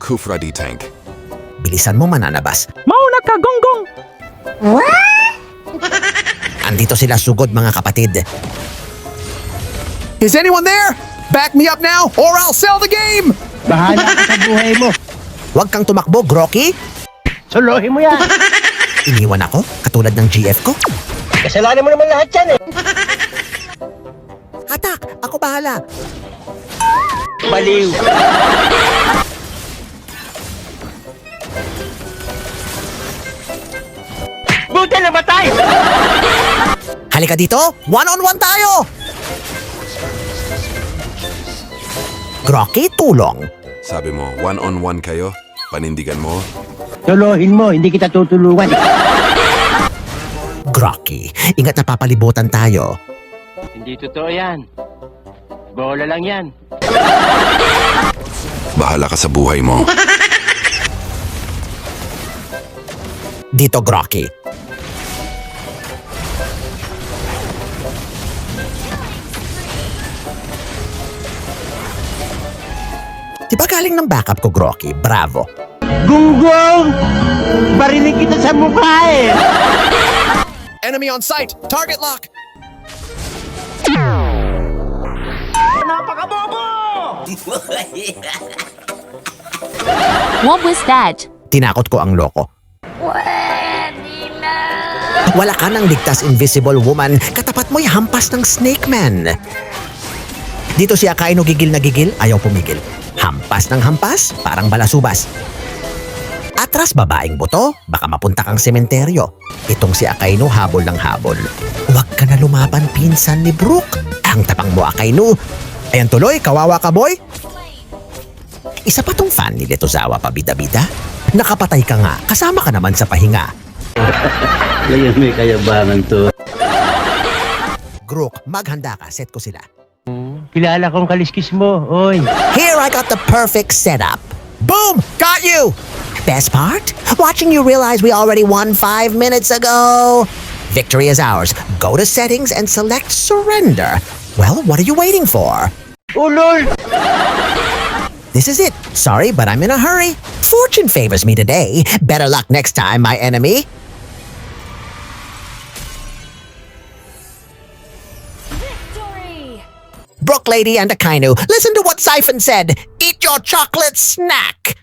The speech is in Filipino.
Kufra di tank. Bilisan mo, mananabas. Mauna ka, gonggong! Andito sila sugod, mga kapatid. Is anyone there? Back me up now or I'll sell the game! Bahala ka sa buhay mo. Huwag kang tumakbo, Grocky. Suluhin mo yan. Iniwan ako, katulad ng GF ko. Kasalanan mo naman lahat yan eh. Hatak, ako bahala. Baliw. Buti na matay! Halika dito, one-on-one tayo! Grocky, tulong. Sabi mo, one-on-one kayo? Panindigan mo? Suluhin mo, hindi kita tutulungan. Grocky, ingat na papalibutan tayo. Hindi totoo yan. Bola lang yan. Bahala ka sa buhay mo. Dito, Grocky. Di ba galing ng backup ko, Grocky? Bravo. Gunggong! Barinig kita sa mukha eh! Enemy on sight! Target lock! What was that? Tinakot ko ang loko. Wala ka nang ligtas, invisible woman. Katapat mo'y hampas ng Snake Man. Dito si Akainu gigil na gigil, ayaw pumigil. Hampas ng hampas, parang balasubas. Atras babaeng buto, baka mapunta kang sementeryo. Itong si Akainu habol ng habol. Huwag ka na lumaban, pinsan ni Brook. Ang tapang mo, Akainu. Ayan tuloy, kawawa ka, boy. Isa pa tong fan ni Letozawa pabida-bida. Nakapatay ka nga, kasama ka naman sa pahinga. Ngayon may kayabangan to. Grook, maghanda ka, set ko sila. Kilala kong kaliskis mo, oy. Here I got the perfect setup. Boom! Got you! Best part? Watching you realize we already won 5 minutes ago. Victory is ours. Go to settings and select surrender. Well, what are you waiting for? Ulol! This is it. Sorry, but I'm in a hurry. Fortune favors me today. Better luck next time, my enemy. Brook Lady and Akainu, listen to what Siphon said. Eat your chocolate snack.